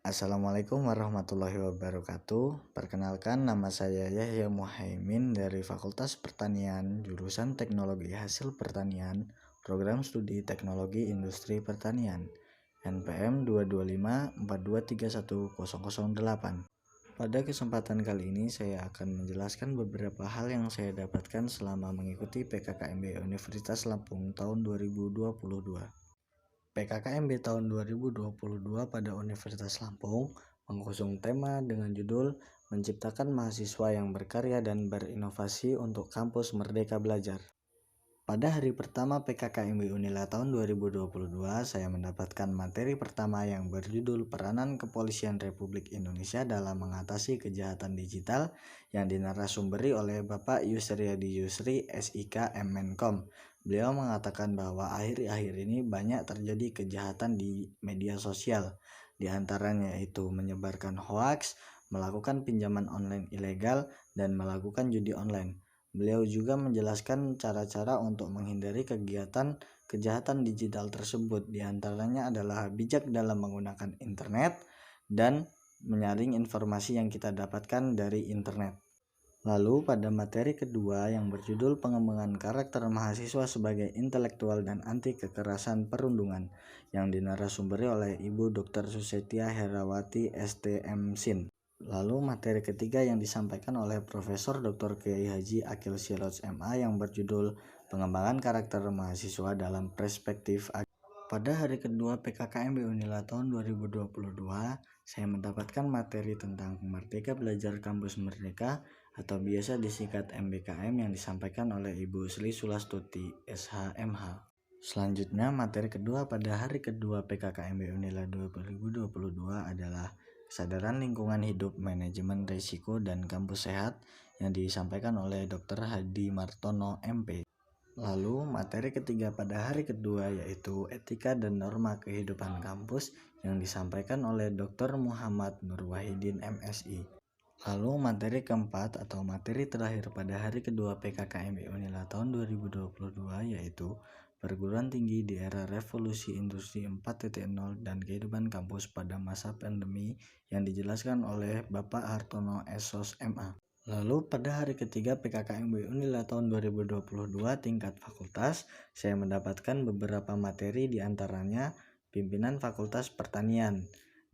Assalamualaikum warahmatullahi wabarakatuh. Perkenalkan, nama saya Yahya Muhaimin dari Fakultas Pertanian, jurusan Teknologi Hasil Pertanian, Program Studi Teknologi Industri Pertanian, NPM 22542310008. Pada kesempatan kali ini saya akan menjelaskan beberapa hal yang saya dapatkan selama mengikuti PKKMB Universitas Lampung tahun 2022. PKKMB tahun 2022 pada Universitas Lampung mengusung tema dengan judul Menciptakan Mahasiswa yang Berkarya dan Berinovasi untuk Kampus Merdeka Belajar. Pada hari pertama PKKMB Unila tahun 2022, saya mendapatkan materi pertama yang berjudul Peranan Kepolisian Republik Indonesia dalam Mengatasi Kejahatan Digital yang dinarasumberi oleh Bapak Yusriyadi Yusri, SIK Menkom. Beliau mengatakan bahwa akhir-akhir ini banyak terjadi kejahatan di media sosial, di antaranya yaitu menyebarkan hoaks, melakukan pinjaman online ilegal, dan melakukan judi online. Beliau juga menjelaskan cara-cara untuk menghindari kegiatan kejahatan digital tersebut. Di antaranya adalah bijak dalam menggunakan internet dan menyaring informasi yang kita dapatkan dari internet. Lalu pada materi kedua yang berjudul Pengembangan Karakter Mahasiswa sebagai Intelektual dan Anti Kekerasan Perundungan yang dinarasumberi oleh Ibu Dr. Susetia Herawati STM.Sin. Lalu materi ketiga yang disampaikan oleh Profesor Dr. Kiai Haji Akil Siroj MA yang berjudul Pengembangan Karakter Mahasiswa dalam Perspektif Agama. Pada hari kedua PKKMB Unila tahun 2022, saya mendapatkan materi tentang Merdeka Belajar Kampus Merdeka atau biasa disingkat MBKM yang disampaikan oleh Ibu Sri Sulastuti SHMH. Selanjutnya, materi kedua pada hari kedua PKKMB Unila 2022 adalah Kesadaran Lingkungan Hidup, Manajemen Risiko, dan Kampus Sehat yang disampaikan oleh Dr. Hadi Martono MP. Lalu materi ketiga pada hari kedua yaitu Etika dan Norma Kehidupan Kampus yang disampaikan oleh Dr. Muhammad Nur Wahidin MSI. Lalu materi keempat atau materi terakhir pada hari kedua PKKMB Unila tahun 2022 yaitu Perguruan Tinggi di Era Revolusi Industri 4.0 dan Kehidupan Kampus pada Masa Pandemi yang dijelaskan oleh Bapak Hartono Esos MA. Lalu pada hari ketiga PKKMB Unila tahun 2022 tingkat fakultas, saya mendapatkan beberapa materi diantaranya Pimpinan Fakultas Pertanian.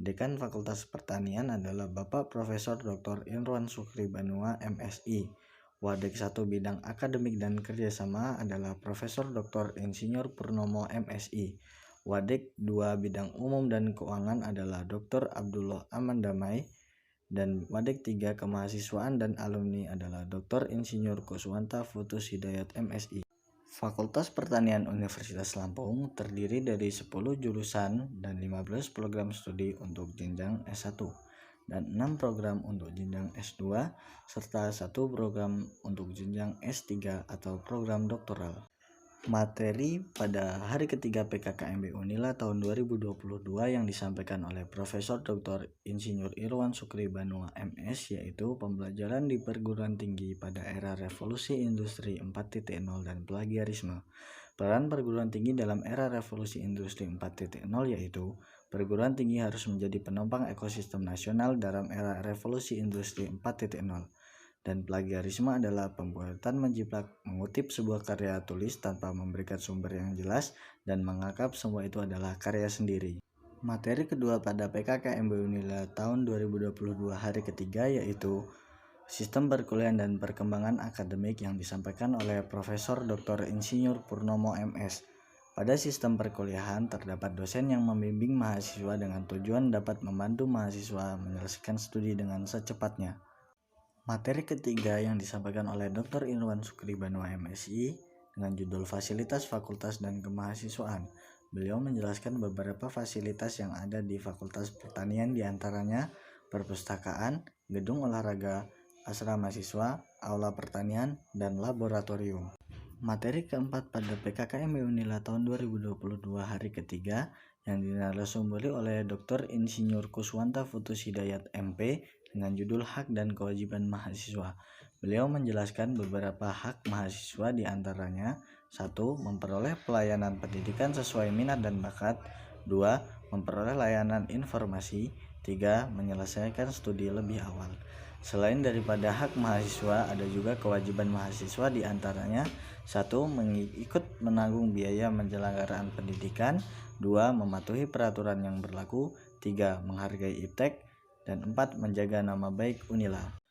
Dekan Fakultas Pertanian adalah Bapak Profesor Dr. Irwan Sukri Banua MSI. Wadek 1 Bidang Akademik dan Kerjasama adalah Profesor Dr. Insinyur Purnomo MSI. Wadek 2 Bidang Umum dan Keuangan adalah Dr. Abdullah Aman Damai. Dan Wadek 3 Kemahasiswaan dan Alumni adalah Dr. Insinyur Kuswanta Futus Hidayat MSI. Fakultas Pertanian Universitas Lampung terdiri dari 10 jurusan dan 15 program studi untuk jenjang S1 dan 6 program untuk jenjang S2 serta 1 program untuk jenjang S3 atau program doktoral. Materi pada hari ketiga PKKMB Unila tahun 2022 yang disampaikan oleh Profesor Dr. Insinyur Irwan Sukri Banua MS yaitu pembelajaran di perguruan tinggi pada era revolusi industri 4.0 dan plagiarisme. Peran perguruan tinggi dalam era revolusi industri 4.0 yaitu perguruan tinggi harus menjadi penopang ekosistem nasional dalam era revolusi industri 4.0. Dan plagiarisme adalah pembuatan menjiplak, mengutip sebuah karya tulis tanpa memberikan sumber yang jelas dan menganggap semua itu adalah karya sendiri. Materi kedua pada PKKMB Unila tahun 2022 hari ketiga yaitu Sistem Perkuliahan dan Perkembangan Akademik yang disampaikan oleh Profesor Dr. Insinyur Purnomo MS. Pada sistem perkuliahan terdapat dosen yang membimbing mahasiswa dengan tujuan dapat membantu mahasiswa menyelesaikan studi dengan secepatnya. Materi ketiga yang disampaikan oleh Dr. Irwan Sukri Banua MSI dengan judul Fasilitas Fakultas dan Kemahasiswaan. Beliau menjelaskan beberapa fasilitas yang ada di Fakultas Pertanian diantaranya perpustakaan, gedung olahraga, asrama siswa, aula pertanian, dan laboratorium. Materi keempat pada PKKMB Unila tahun 2022 hari ketiga yang dinarasumberi oleh Dr. Insinyur Kuswanta Futus Hidayat MP dengan judul Hak dan Kewajiban Mahasiswa. Beliau menjelaskan beberapa hak mahasiswa diantaranya 1. Memperoleh pelayanan pendidikan sesuai minat dan bakat. 2. memperoleh layanan informasi. 3. Menyelesaikan studi lebih awal. Selain daripada hak mahasiswa, ada juga kewajiban mahasiswa, diantaranya 1. Ikut menanggung biaya penyelenggaraan pendidikan. 2. Mematuhi peraturan yang berlaku. 3. Menghargai iptek. Dan 4. Menjaga nama baik Unila.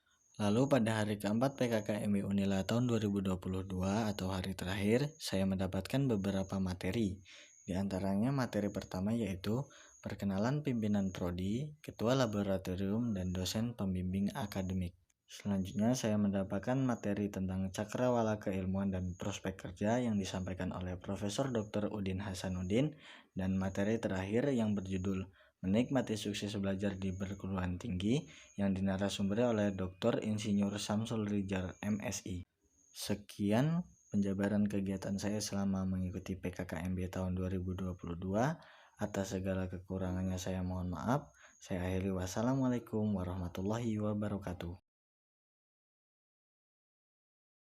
Lalu pada hari keempat PKKMB Unila tahun 2022 atau hari terakhir, saya mendapatkan beberapa materi. Di antaranya materi pertama yaitu perkenalan pimpinan prodi, ketua laboratorium, dan dosen pembimbing akademik. Selanjutnya saya mendapatkan materi tentang cakrawala keilmuan dan prospek kerja yang disampaikan oleh Profesor Dr. Udin Hasanuddin, dan materi terakhir yang berjudul Menikmati Sukses Belajar di Perguruan Tinggi yang dinarasumber oleh Dr. Insinyur Samsul Rijal MSI. Sekian penjabaran kegiatan saya selama mengikuti PKKMB tahun 2022. Atas segala kekurangannya saya mohon maaf. Saya akhiri, wassalamualaikum warahmatullahi wabarakatuh.